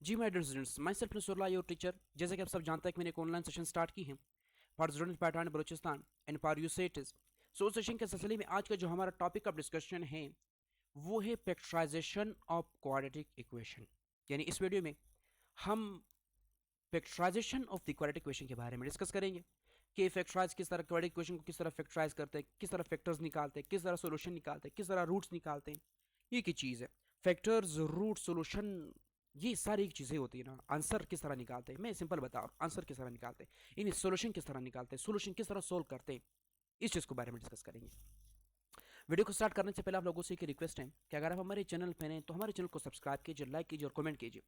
Ji my dear students, myself Nasrullah your teacher. जैसे कि आप सब जानते हैं कि मैंने एक ऑनलाइन सेशन स्टार्ट की है for student pattern Balochistan and for you सेटिस। सो उस सेशन के सिलसिले में आज का जो हमारा टॉपिक ऑफ डिस्कशन है वो है फैक्टराइजेशन ऑफ क्वाड्रेटिक इक्वेशन। यानी इस वीडियो में हम factorisation of the quadratic equation के बारे में डिस्कस करेंगे कि फैक्टराइज किस तरह क्वाड्रेटिक इक्वेशन को किस तरह फैक्टराइज करते हैं, किस तरह फैक्टर्स निकालते हैं, किस तरह सोल्यूशन निकालते हैं, किस तरह रूट्स निकालते हैं। ये की चीज़ है फैक्टर्स, रूट, सोल्यूशन, ये सारी चीज़ें होती है ना। आंसर किस तरह निकालते हैं, मैं सिंपल बता रहा हूँ, आंसर किस तरह निकालते हैं, इन सोल्यूशन किस तरह निकालते हैं, सोल्यूशन किस तरह सोल्व करते हैं, इस चीज़ के बारे में डिस्कस करेंगे। वीडियो को स्टार्ट करने से पहले आप लोगों से एक रिक्वेस्ट है कि अगर आप हमारे चैनल पर हैं तो हमारे चैनल को सब्सक्राइब कीजिए, लाइक कीजिए और कमेंट कीजिए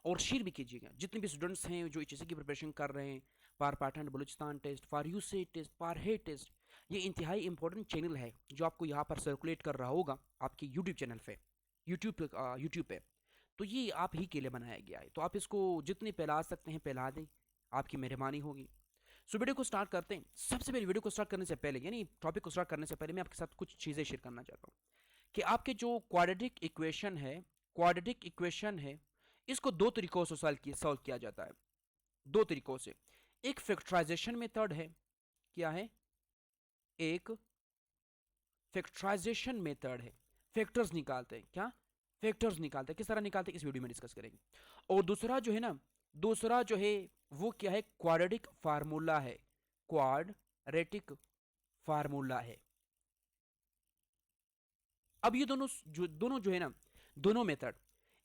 और शेयर भी कीजिएगा। जितने भी स्टूडेंट्स हैं जो HSC की प्रिपरेशन कर रहे हैं, for Pathan Balochistan test, for यूसे टेस्ट, फॉर हे टेस्ट, ये इंतहाई इंपॉर्टेंट चैनल है जो आपको यहाँ पर सर्कुलेट कर रहा होगा आपके यूट्यूब चैनल पे, यूट्यूब पे। तो ये आप ही के लिए बनाया गया है, तो आप इसको जितने फैला सकते हैं फैला दें, आपकी मेहरबानी होगी। सो वीडियो को स्टार्ट करते हैं। सबसे पहले वीडियो को स्टार्ट करने से पहले, यानी टॉपिक को स्टार्ट करने से पहले मैं आपके साथ कुछ चीज़ें शेयर करना चाहता हूँ कि आपके जो क्वाड्रेटिक इक्वेशन है इसको दो तरीकों से सॉल्व किया जाता है। दो तरीकों से, एक फैक्टराइजेशन मेथड है। क्या है? एक फैक्टराइजेशन मेथड है, फैक्टर्स निकालते हैं। क्या? फैक्टर्स निकालते हैं। किस तरह निकालते हैं इस वीडियो में डिस्कस करेंगे। और दूसरा जो है ना, दूसरा जो है वो क्या है? क्वाड्रेटिक फार्मूला है। क्वाड्रेटिक फार्मूला है। अब ये दोनों जो है ना, दोनों मेथड,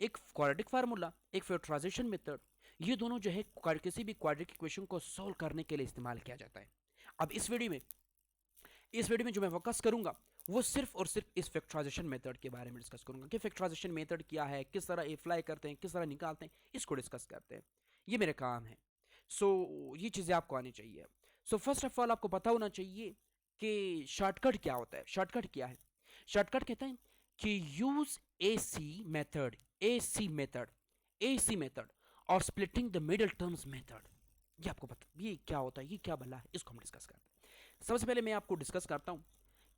एक क्वाड्रेटिक फार्मूला, एक फैक्टराइजेशन मेथड, ये दोनों जो है किसी भी क्वाड्रेटिक इक्वेशन को सॉल्व करने के लिए इस्तेमाल किया जाता है। अब इस वीडियो में जो मैं फोकस करूंगा वो सिर्फ और सिर्फ इस फैक्टराइजेशन मेथड के बारे में डिस्कस करूंगा कि फैक्टराइजेशन मेथड क्या है, किस तरह अप्लाई करते हैं, किस तरह निकालते हैं, इसको डिस्कस करते हैं। ये मेरा काम है। ये चीज़ें आपको आनी चाहिए। फर्स्ट ऑफ ऑल आपको पता होना चाहिए कि शॉर्टकट क्या होता है। शॉर्टकट क्या है? शॉर्टकट कहते हैं कि यूज ए सी मेथड और splitting the middle terms method. ये आपको पता, ये क्या होता है, ये क्या भला है, इसको हम डिस्कस करते हैं। सबसे पहले मैं आपको डिस्कस करता हूं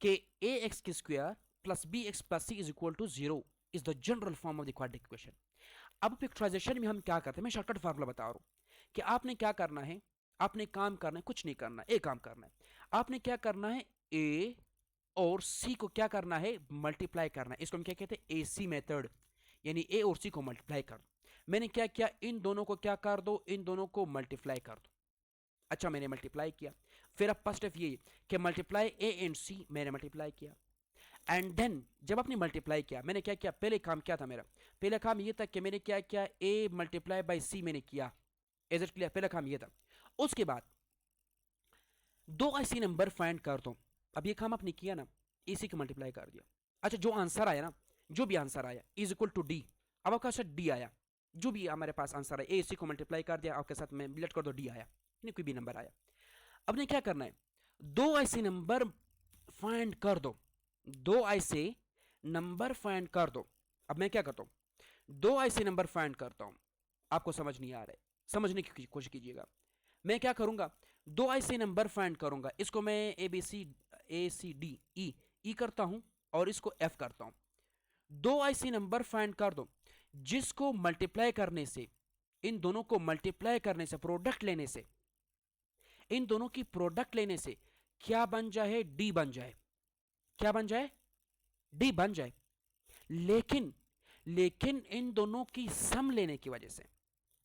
कि ए एक्स की square plus b x plus c is equal to 0 is the general form of the quadratic equation. अब फैक्टराइजेशन में हम क्या करते हैं, मैं शॉर्टकट फार्मूला बता रहा हूं कि आपने क्या करना है। आपने काम करना है, कुछ नहीं करना, एक काम करना है। आपने क्या करना है, ए और सी को क्या करना है, मल्टीप्लाई करना है। इसको हम क्या कहते हैं, एसी मेथड, यानी ए और सी को मल्टीप्लाई कर दो। मैंने क्या किया, इन दोनों को क्या कर दो, इन दोनों को मल्टीप्लाई कर दो। अच्छा, मैंने मल्टीप्लाई किया। फिर अब फर्स्ट स्टेप ये कि मल्टीप्लाई ए एंड सी, मैंने मल्टीप्लाई किया। एंड देन जब आपने मल्टीप्लाई किया, मैंने क्या किया, पहले काम क्या था मेरा, पहला काम ये था कि मैंने क्या किया, ए मल्टीप्लाई बाई सी मैंने किया। Is it clear? पहला काम ये था। उसके बाद दो ऐसी नंबर फाइंड कर दो। अब ये काम आपने किया ना, इसी को मल्टीप्लाई कर दिया। अच्छा, जो आंसर आया ना, जो भी आंसर आया इज इक्वल टू डी। अब आपका साथ डी आया, जो भी हमारे पास आंसर है, ए सी को मल्टीप्लाई कर दिया, आपके साथ में लेट कर दो, डी आया, नहीं कोई भी नंबर आया। अब ने क्या करना है, दो ऐसे नंबर फाइंड कर दो। दो ऐसे नंबर फाइंड कर दो। अब मैं क्या करता हूं, दो ऐसे नंबर फाइंड करता हूं। आपको समझ नहीं आ रहा है, समझने की कोशिश कीजिएगा। मैं क्या करूंगा, दो ऐसे नंबर फाइंड करूंगा। इसको मैं ए सी डी ई करता हूं और इसको एफ करता हूं। दो ऐसे नंबर फाइंड कर दो जिसको मल्टीप्लाई करने से, इन दोनों को मल्टीप्लाई करने से, प्रोडक्ट लेने से, इन दोनों की प्रोडक्ट लेने से क्या बन जाए, डी बन जाए। क्या बन जाए? डी बन जाए। लेकिन लेकिन इन दोनों की सम लेने की वजह से,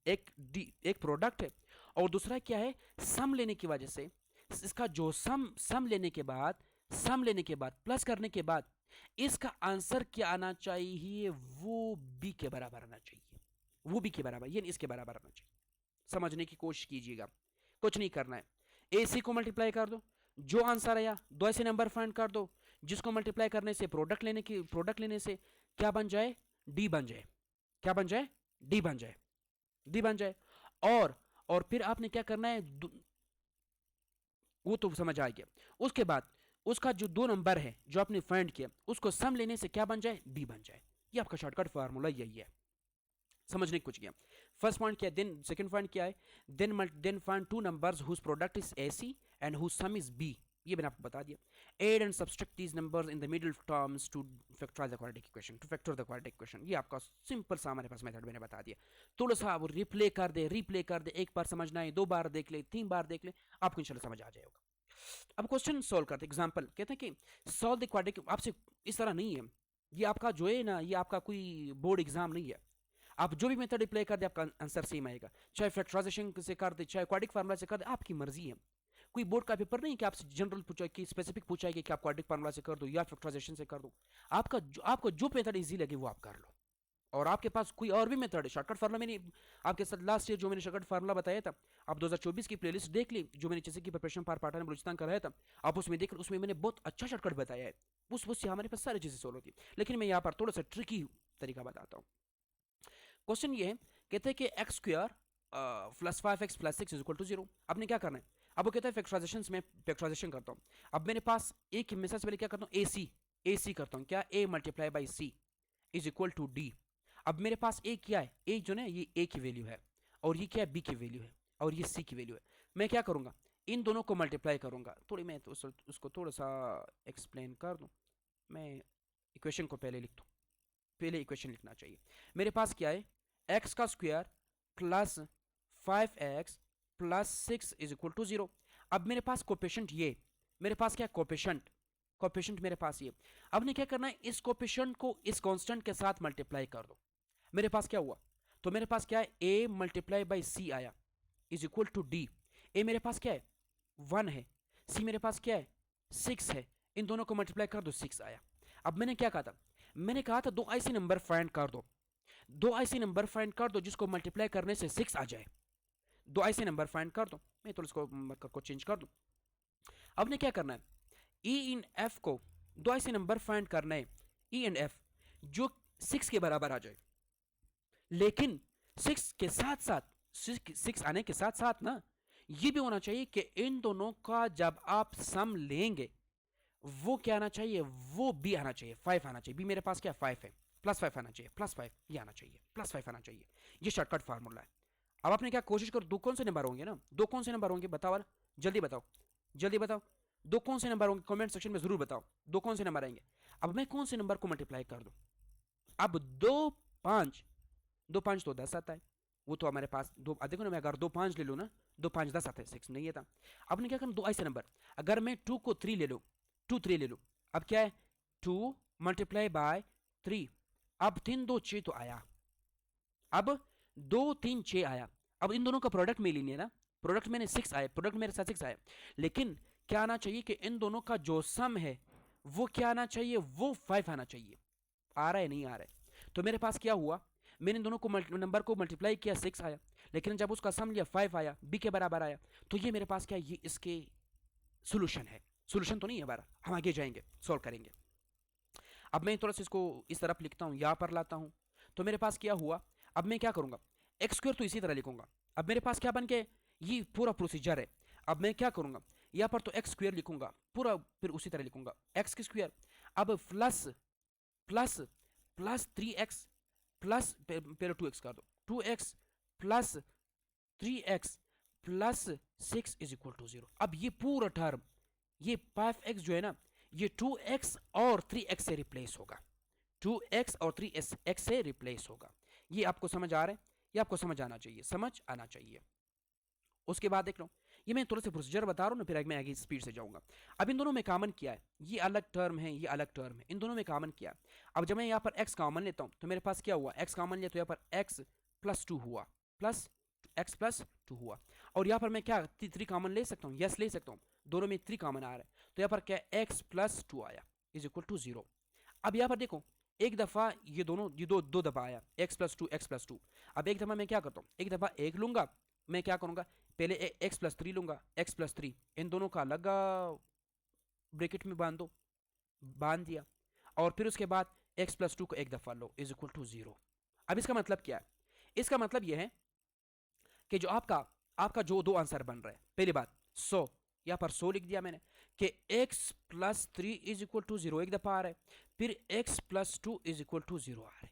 एक प्रोडक्ट है और दूसरा क्या है, सम लेने की वजह से, इसका जो सम लेने के बाद प्लस करने के बाद इसका आंसर क्या आना चाहिए, वो बी के बराबर आना चाहिए। वो बी के बराबर, यानी इसके बराबर आना चाहिए। समझने की कोशिश कीजिएगा, कुछ नहीं करना है। ए सी को मल्टीप्लाई कर दो, जो आंसर आया दो ऐसे नंबर फाइंड कर दो जिसको मल्टीप्लाई करने से, प्रोडक्ट लेने से क्या बन जाए, डी बन जाए। क्या बन जाए? डी बन जाए। डी बन जाए। और फिर आपने क्या करना है, वो तो समझ आ गया। उसके बाद उसका जो दो नंबर है जो आपने फाइंड किया, उसको सम लेने से क्या बन जाए, डी बन जाए। ये आपका शॉर्टकट फार्मूला यही है। समझने की कुछ किया। फर्स्ट पॉइंट क्या है, देन सेकंड पॉइंट क्या है, then find two numbers whose product is a c and whose sum is b. ये मैंने आपको बता दिया. Add and subtract these numbers in the middle terms to factorize the quadratic equation. To factor the quadratic equation. ये आपका simple सा हमारे पास method मैंने बता दिया. थोड़ा सा आप रिप्ले कर दे, एक बार समझना है, 2 बार देख ले, 3 बार देख ले, आपको इंशाल्लाह समझ आ जाएगा. अब क्वेश्चन सॉल्व करते. एग्जांपल कहते हैं कि सॉल्व द क्वाड्रेटिक. आपसे इस तरह नहीं है, ये आपका जो है ना, ये आपका कोई बोर्ड एग्जाम नहीं है. आप जो भी मेथड अप्लाई कर दे आपका आंसर सेम आएगा, चाहे फैक्टराइजेशन से कर दे, चाहे क्वाड्रेटिक फार्मूला से कर दे, आपकी मर्जी है. कोई बोर्ड का पेपर नहीं कि आपसे जनरल पूछा कि स्पेसिफिक पूछा है कि आप क्वाड्रेटिक फार्मूला से कर दो या फैक्टराइजेशन से कर दो. आपको जो मेथड इजी लगे वो आप कर लो. और आपके पास कोई और भी मेथड है शॉर्टकट फार्मूला. मैंने आपके साथ लास्ट ईयर जो मैंने शॉर्टकट फार्मूला बताया था, आप 2024 की प्लेलिस्ट देख ली जो मैंने जैसे कि preparation for part time Balochistan कराया था, आप उसमें देख, उसमें मैंने बहुत अच्छा शॉर्टकट बताया है. उससे हमारे पास सारी चीजें सोल्व होती है. लेकिन मैं यहाँ पर थोड़ा सा ट्रिकी तरीका बताता हूँ. क्वेश्चन ये है, कहते हैं कि x square plus 5x plus 6 is equal to 0. आपने क्या करना है, अब वो कहता है फैक्टराइजेशन में फैक्टराइजेशन करता हूँ. अब मेरे पास एक हमेशा से पहले क्या करता हूँ, AC करता हूँ. क्या a multiply by c is equal to d. अब मेरे पास a क्या है, a जो ना ये a की वैल्यू है, और ये क्या है b की वैल्यू है, और ये c की वैल्यू है. मैं क्या करूँगा, इन दोनों को मल्टीप्लाई करूँगा. थोड़ी मैं तो उसको थोड़ा सा एक्सप्लेन कर दूँ. मैं इक्वेशन को पहले लिख दूँ, पहले इक्वेशन लिखना चाहिए. मेरे पास क्या है, x का square plus 5x plus 6 is equal to 0. अब मेरे पास कोफिशिएंट ये, मेरे पास क्या कोफिशिएंट मेरे पास ये. अब ने क्या करना है, इस कोफिशिएंट को इस कांस्टेंट के साथ मल्टीप्लाई कर दो. मेरे पास क्या हुआ, तो मेरे पास क्या है, a मल्टीप्लाई बाई c आया is equal to d. a मेरे पास क्या है 1 है, c मेरे पास क्या है 6 है, इन दोनों को मल्टीप्लाई कर दो 6 आया. अब मैंने क्या कहा था, मैंने कहा था 2 ऐसे नंबर फाइंड कर दो, 2 ऐसे नंबर फाइंड कर दो जिसको मल्टीप्लाई करने से 6 आ जाए. 2 ऐसे नंबर फाइंड कर दो. मैं तो इसको मार्कर को चेंज कर दूं. अब ने क्या करना है, E इन F को 2 ऐसे नंबर फाइंड करना है, E एंड F जो 6 के बराबर आ जाए. लेकिन 6 के साथ साथ 6 आने के साथ साथ ना ये भी होना चाहिए कि इन दोनों का जब आप सम लेंगे वो क्या आना चाहिए, वो बी आना चाहिए, 5 आना चाहिए. बी मेरे पास क्या 5 है, प्लस 5 आना चाहिए, प्लस 5 ये आना चाहिए, प्लस 5 आना चाहिए. ये शॉर्टकट फार्मूला है. अब आपने क्या कोशिश करो, दो कौन से नंबर होंगे ना, दो कौन से नंबर होंगे बताओ, जल्दी बताओ, जल्दी बताओ, दो कौन से नंबर होंगे, कमेंट सेक्शन में जरूर बताओ दो कौन से नंबर आएंगे. अब मैं कौन से नंबर को मल्टीप्लाई कर दूं, अब 2 5 तो 10 आता है, वो तो हमारे पास दो, देखो ना मैं अगर 2 5 ले लूँ ना, 2 5 10 आता है, 6 नहीं आता. अब ने क्या करना, दो ऐसे नंबर, अगर मैं 2 को 3 ले लूँ, 2 3 ले लूँ, अब क्या है 2 मल्टीप्लाई बाय 3. अब 3 2 6 तो आया, अब 2 3 6 आया. अब इन दोनों का प्रोडक्ट में लेनी है ना, प्रोडक्ट मैंने 6 आया, प्रोडक्ट मेरे साथ 6 आया. लेकिन क्या आना चाहिए कि इन दोनों का जो सम है वो क्या आना चाहिए, वो 5 आना चाहिए. आ रहा है नहीं आ रहा है. तो मेरे पास क्या हुआ, मैंने इन दोनों को नंबर को मल्टीप्लाई किया 6 आया, लेकिन जब उसका सम लिया 5 आया, बी के बराबर आया. तो ये मेरे पास क्या, ये इसके सोल्यूशन है. सोल्यूशन तो नहीं है बारा, हम आगे जाएंगे सॉल्व करेंगे. अब मैं थोड़ा सा इसको इस तरफ लिखता हूँ, यहाँ पर लाता हूँ. तो मेरे पास क्या हुआ, अब मैं क्या करूँगा, एक्स स्क्वायर तो इसी तरह लिखूंगा. अब मेरे पास क्या बन के, ये पूरा प्रोसीजर है. अब मैं क्या करूँगा, यहाँ पर तो एक्स स्क्वायर लिखूंगा पूरा, फिर उसी तरह लिखूंगा एक्स की स्क्वायर. अब plus plus plus 3x plus पहले 2x कर दो, 2x plus 3x plus 6 is equal to 0. अब ये पूरा टर्म, ये 5x जो है ना, ये 2x और 3x से रिप्लेस होगा, 2x और 3x से रिप्लेस होगा. ये आपको समझ आ रहा है, ये आपको समझ आना चाहिए, समझ आना चाहिए. उसके बाद देख लो, ये मैं थोड़ा सा प्रोसीजर बता रहा हूँ ना, फिर मैं आगे स्पीड से जाऊंगा. अब इन दोनों में कॉमन किया है, ये अलग टर्म है, ये अलग टर्म है, इन दोनों में कॉमन किया. अब जब मैं यहाँ पर x कॉमन लेता हूँ तो मेरे पास क्या हुआ, x कॉमन लिया तो यहाँ पर x प्लस 2 हुआ, प्लस x प्लस 2 हुआ. और यहाँ पर मैं क्या 3 कॉमन ले सकता हूँ, यस ले सकता हूँ, दोनों में 3 कॉमन आ रहा है. तो यहाँ पर क्या x प्लस 2 आया इज इक्वल टू 0. अब यहाँ पर देखो, एक दफा ये दोनों, ये दो दफा आया x प्लस 2 x प्लस 2. अब एक दफा मैं क्या करता हूँ, एक दफा एक लूंगा, मैं क्या करूंगा, पहले x प्लस 3 लूंगा, x प्लस 3 इन दोनों का अलग ब्रैकेट में बांध दो, बांध दिया. और फिर उसके बाद x प्लस 2 को एक दफा लो इज इक्वल टू 0. अब इसका मतलब क्या है, इसका मतलब यह है कि जो आपका आपका जो दो आंसर बन रहा है, पहली बात 100, यहाँ पर 100 लिख दिया मैंने कि x plus 3 is equal to 0 एक दफा आ रहा है, फिर x plus 2 is equal to 0 आ रहा है,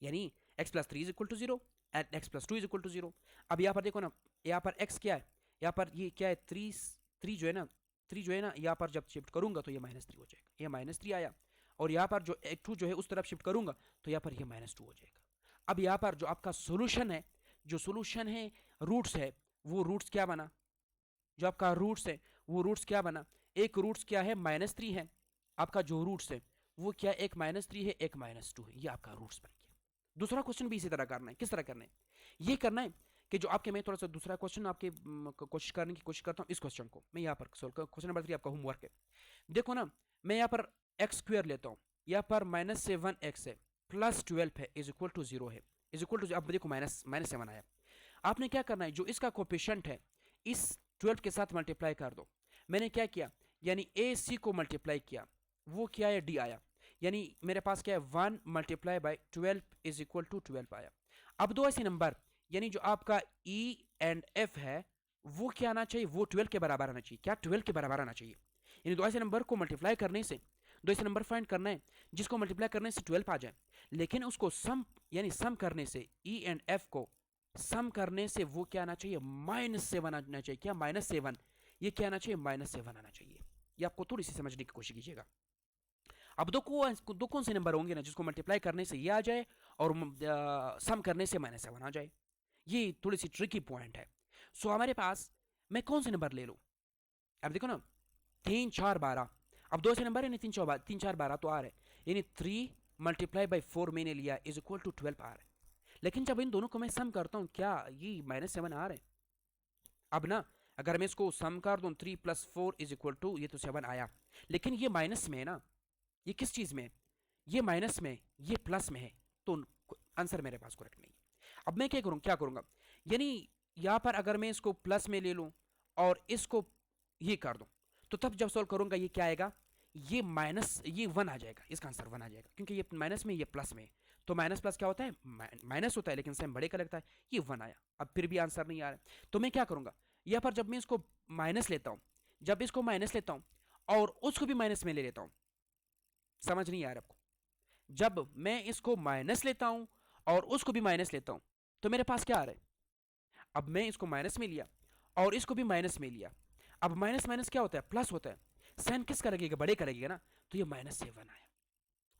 यानी x plus 3 is equal to 0 and x plus 2 is equal to 0. अब यहाँ पर देखो ना, यहाँ पर x क्या है, यहाँ पर ये क्या है 3 जो है ना, 3 जो है ना यहाँ पर जब शिफ्ट करूंगा तो ये -3 हो जाएगा, ये -3 आया। और यहाँ पर जो 2 जो है उस तरफ शिफ्ट करूंगा तो यहाँ पर ये -2 हो जाएगा। अब यहाँ पर जो आपका सोल्यूशन है, जो सोल्यूशन है रूट्स है, वो रूट्स क्या बना, जो आपका रूट्स है वो रूट्स क्या बना, एक रूट्स क्या है -3 है, आपका जो रूट्स है वो क्या, एक -3 है एक -2 है, ये आपका रूट्स बन गया। दूसरा क्वेश्चन भी इसी तरह करना है। किस तरह करना है, ये करना है कि जो आपके, मैं थोड़ा सा दूसरा क्वेश्चन आपके कोशिश करने की कोशिश करता हूँ। इस क्वेश्चन को मैं यहाँ पर सोल्व कर, क्वेश्चन नंबर 3 आपका होमवर्क है। देखो ना, मैं यहाँ पर एक्स स्क्वायर लेता हूँ, यहाँ पर -7x है, +12 है, इज इक्वल टू 0 है, इज इक्वल टू, अब देखो -7 आया। आपने क्या करना है, जो इसका कोफिशिएंट है इस 12 के साथ मल्टीप्लाई कर दो। मैंने क्या किया, यानी ए सी को मल्टीप्लाई किया, वो क्या है, डी आया। यानी मेरे पास क्या है, 1 multiply by 12 is equal to 12 आया। अब दो ऐसे नंबर, यानी जो आपका ई एंड एफ है वो क्या आना चाहिए, वो 12 के बराबर आना चाहिए। क्या 12 के बराबर आना चाहिए, यानी दो ऐसे नंबर को मल्टीप्लाई करने से, दो ऐसे नंबर फाइंड करना है जिसको मल्टीप्लाई करने से 12 आ जाए, लेकिन उसको सम, यानी सम करने से, ई एंड एफ को सम करने से वो क्या आना चाहिए, -7 आना चाहिए। क्या -7, ये क्या आना चाहिए, -7 आना चाहिए। ये आपको थोड़ी सी समझने की कोशिश कीजिएगा। अब दो कौन से नंबर होंगे ना जिसको मल्टीप्लाई करने से ये आ जाए और सम करने से -7 आ जाए, ये थोड़ी सी ट्रिकी पॉइंट है। सो हमारे पास मैं कौन से नंबर ले लूं, अब देखो ना, 3 4 12, अब दो ऐसे नंबर है, 3 4 12 तो आ रहे, यानी 3 मल्टीप्लाई बाई 4 मैंने लिया इज इक्वल टू 12 आ रहा है। लेकिन जब इन दोनों को मैं सम करता हूं, क्या ये -7 आ रहे हैं। अब ना, अगर मैं इसको सम कर दूं, 3 + 4 इज इक्वल टू, ये तो 7 आया, लेकिन ये माइनस में है ना, ये किस चीज में, ये माइनस में, ये प्लस में है, तो आंसर मेरे पास करेक्ट नहीं है। अब मैं क्या करूंगा, यानी यहां पर अगर मैं इसको प्लस में ले लूं और इसको ये कर दूं, तो तब जब सॉल्व करूंगा ये क्या आएगा, ये माइनस, ये 1 आ जाएगा, इसका आंसर 1 आ जाएगा, क्योंकि ये माइनस में, ये प्लस में, तो माइनस प्लस क्या होता है, माइनस होता है, लेकिन सेम बड़े का लगता है, ये 1 आया। अब फिर भी आंसर नहीं आ रहा है, तो मैं क्या करूंगा, यहाँ पर जब मैं इसको माइनस लेता हूं, जब इसको माइनस लेता हूं और उसको भी माइनस में ले लेता हूं, समझ नहीं आ रहा आपको, जब मैं इसको माइनस लेता हूं और उसको भी माइनस लेता हूं, तो मेरे पास क्या आ रहा है, अब मैं इसको माइनस में लिया और इसको भी माइनस में लिया, अब माइनस माइनस क्या होता है, प्लस होता है, साइन किसका लगेगा, बड़े का लगेगा ना, तो ये -7 आया।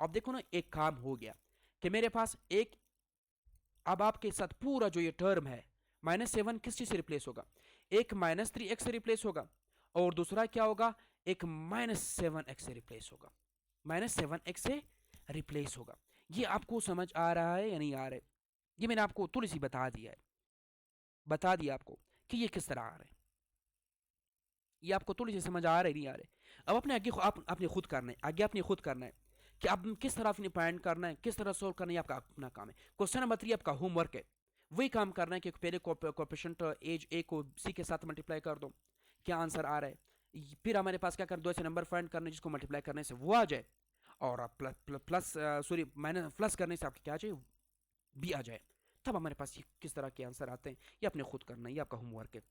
अब देखो ना, एक काम हो गया कि मेरे पास एक, अब आपके साथ पूरा जो ये टर्म है, -7 किस चीज से रिप्लेस होगा, एक -3x से रिप्लेस होगा, और दूसरा क्या होगा, एक -7x से रिप्लेस होगा, -7x से रिप्लेस होगा। ये आपको समझ आ रहा है या नहीं आ रहा है, ये मैंने आपको थोड़ी सी बता दिया है, बता दिया आपको कि ये किस तरह आ रहा है, ये आपको थोड़ी सी समझ आ रहा है नहीं आ रहा है। अब अपने आगे आपने खुद करना है, आगे आपने खुद करना है कि आप किस तरह अपने पॉइंट करना है, किस तरह सोल्व करना है, आपका अपना काम है। क्वेश्चन नंबर 3 आपका होमवर्क है, वही काम करना है कि पहले कोएफिशिएंट एज ए को सी के साथ मल्टीप्लाई कर दो, क्या आंसर आ रहा है, फिर हमारे पास क्या कर, दो ऐसे नंबर फाइंड करने जिसको मल्टीप्लाई करने से वो आ जाए, और आप प्लस सॉरी माइनस प्लस करने से आपके क्या आ जाए, बी आ जाए, तब हमारे पास ये किस तरह के आंसर आते हैं, ये आपने खुद करना है, ये आपका होमवर्क है।